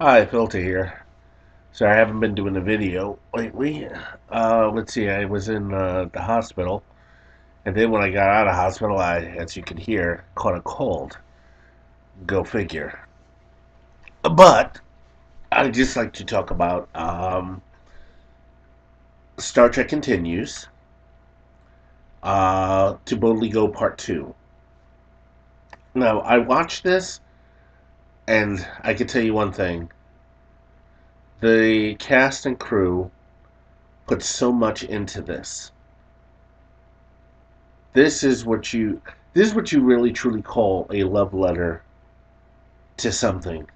Hi, Filter here. Sorry, I haven't been doing a video lately. Let's see, I was in the hospital, and then when I got out of hospital, as you can hear, caught a cold. Go figure. But I'd just like to talk about Star Trek Continues, to Boldly Go Part 2. Now, I watched this, and I can tell you one thing. The cast and crew put so much into this. This is what you this is what you really truly call a love letter to something.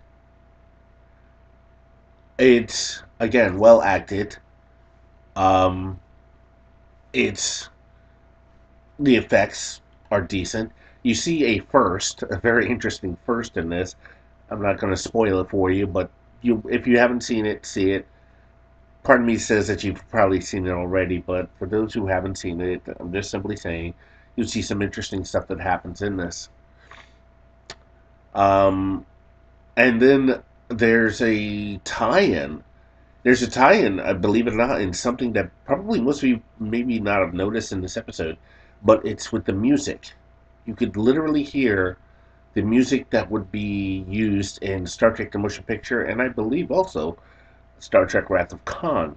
It's again well acted. Um, it's the effects are decent. You see a very interesting first in this. I'm not going to spoil it for you, but if you haven't seen it, see it. Part of me says that you've probably seen it already, but for those who haven't seen it, I'm just simply saying you'll see some interesting stuff that happens in this. Um, And then there's a tie-in. There's a tie-in, believe it or not, in something that probably most of you maybe not have noticed in this episode, but it's with the music. You could literally hear the music that would be used in Star Trek: The Motion Picture, and I believe also Star Trek: Wrath of Khan.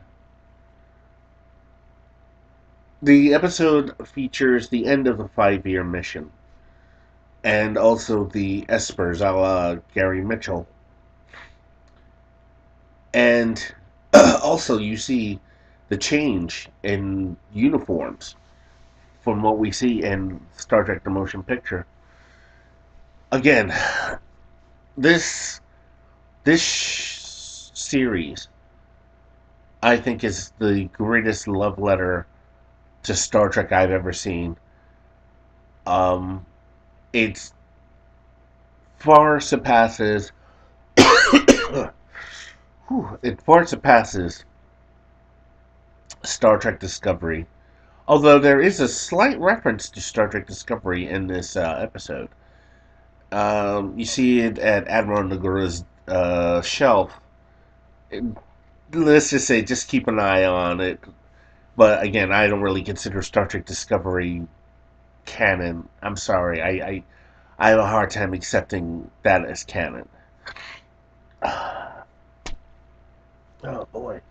The episode features the end of the 5-year mission, and also the Espers, a la Gary Mitchell. And also, you see the change in uniforms from what we see in Star Trek: The Motion Picture. Again, this this series, I think, is the greatest love letter to Star Trek I've ever seen. Um, it far surpasses. It far surpasses Star Trek Discovery. Although there is a slight reference to Star Trek Discovery in this episode. You see it at Admiral Nagura's shelf. Let's just say, just keep an eye on it. But again, I don't really consider Star Trek Discovery canon. I'm sorry, I have a hard time accepting that as canon. Oh boy,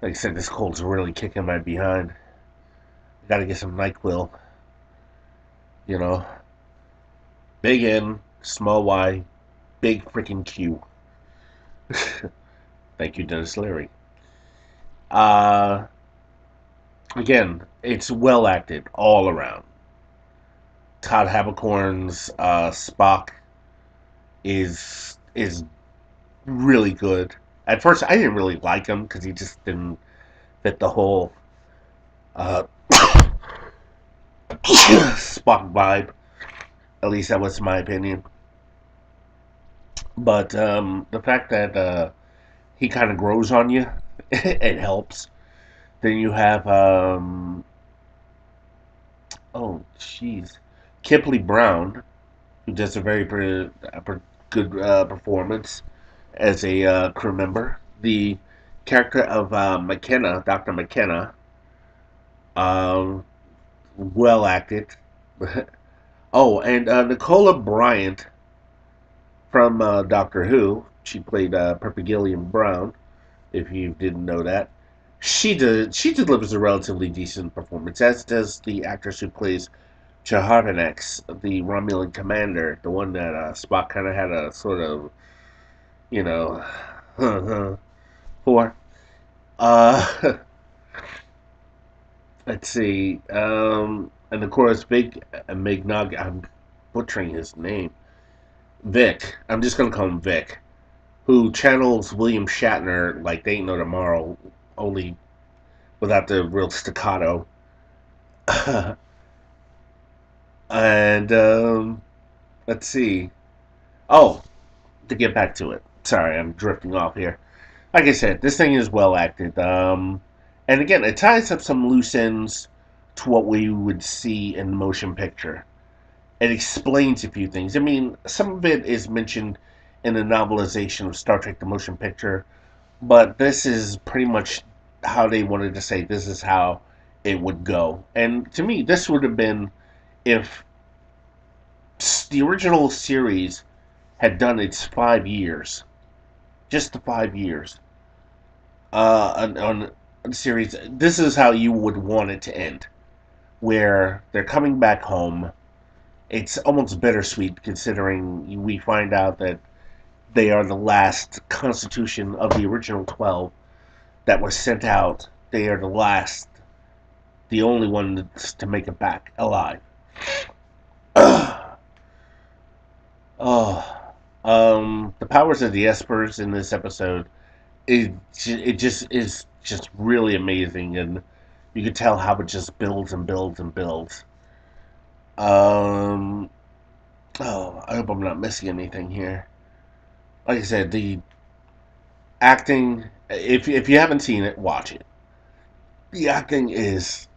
like I said, this cold's really kicking my behind. I gotta get some Nyquil. You know, big N, small Y, big freaking Q. Thank you, Dennis Leary. Uh, Again, it's well acted all around. Todd Haberkorn's Spock is really good. At first, I didn't really like him because he just didn't fit the whole uh, Spock vibe. At least that was my opinion. But the fact that he kind of grows on you, it helps. Then you have oh jeez, Kipley Brown, who does a very good performance as a crew member. The character of McKenna, Dr. McKenna, um, well acted. Oh, and Nicola Bryant from Doctor Who. She played Purple Gilliam Brown. If you didn't know that, she delivers a relatively decent performance, as does the actress who plays Chaharbanax, the Romulan commander, the one that Spock kind of had a sort of, you know, for. Uh, let's see. And of course, Big Mignog. I'm butchering his name. Vic. I'm just gonna call him Vic, who channels William Shatner like they ain't no tomorrow, only without the real staccato. And let's see. Oh, to get back to it. Sorry, I'm drifting off here. Like I said, this thing is well acted. And again, it ties up some loose ends to what we would see in motion picture. It explains a few things. I mean, some of it is mentioned in the novelization of Star Trek: The Motion Picture, but this is pretty much how they wanted to say this is how it would go. And to me, this would have been if the original series had done its 5 years, just the 5 years on the series. This is how you would want it to end, where they're coming back home. It's almost bittersweet considering we find out that they are the last constitution of the original 12 that was sent out. They are the last, the only ones to make it back alive. Oh, the powers of the Espers in this episode, it just is just really amazing, and you can tell how it just builds and builds and builds. Um, I hope I'm not missing anything here. Like I said, the acting. If you haven't seen it, watch it. The acting is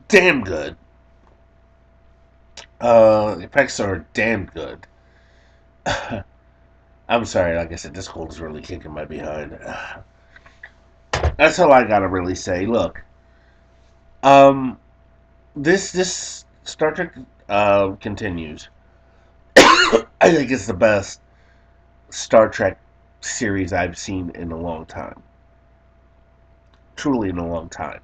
damn good. The effects are damn good. I'm sorry, like I said, this cold is really kicking my behind. That's all I gotta really say. Look, um, this Star Trek continues. I think it's the best Star Trek series I've seen in a long time. Truly, in a long time.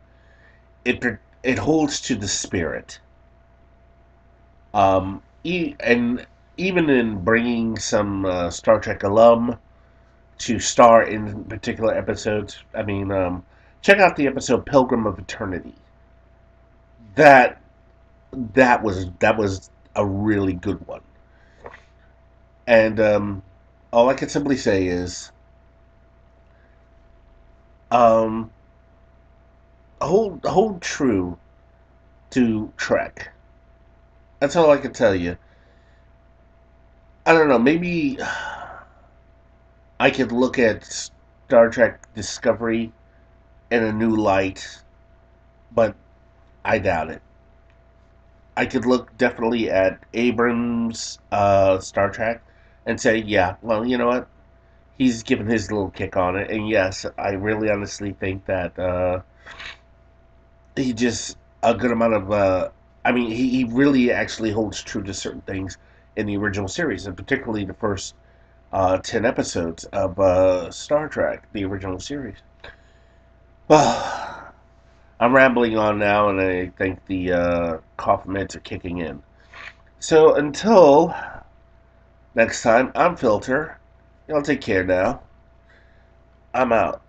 It holds to the spirit. And even in bringing some Star Trek alum to star in particular episodes. I mean, check out the episode Pilgrim of Eternity. That that was a really good one. And all I can simply say is, um, hold true to Trek. That's all I can tell you. I don't know. Maybe I could look at Star Trek Discovery in a new light, but I doubt it. I could look definitely at Abrams' Star Trek and say, yeah, well, you know what? He's given his little kick on it, and yes, I really honestly think that he just a good amount of. I mean, he really actually holds true to certain things in the original series, and particularly the first 10 episodes of Star Trek, the original series. Well, I'm rambling on now, and I think the cough meds are kicking in. So until next time, I'm Filter. Y'all take care now. I'm out.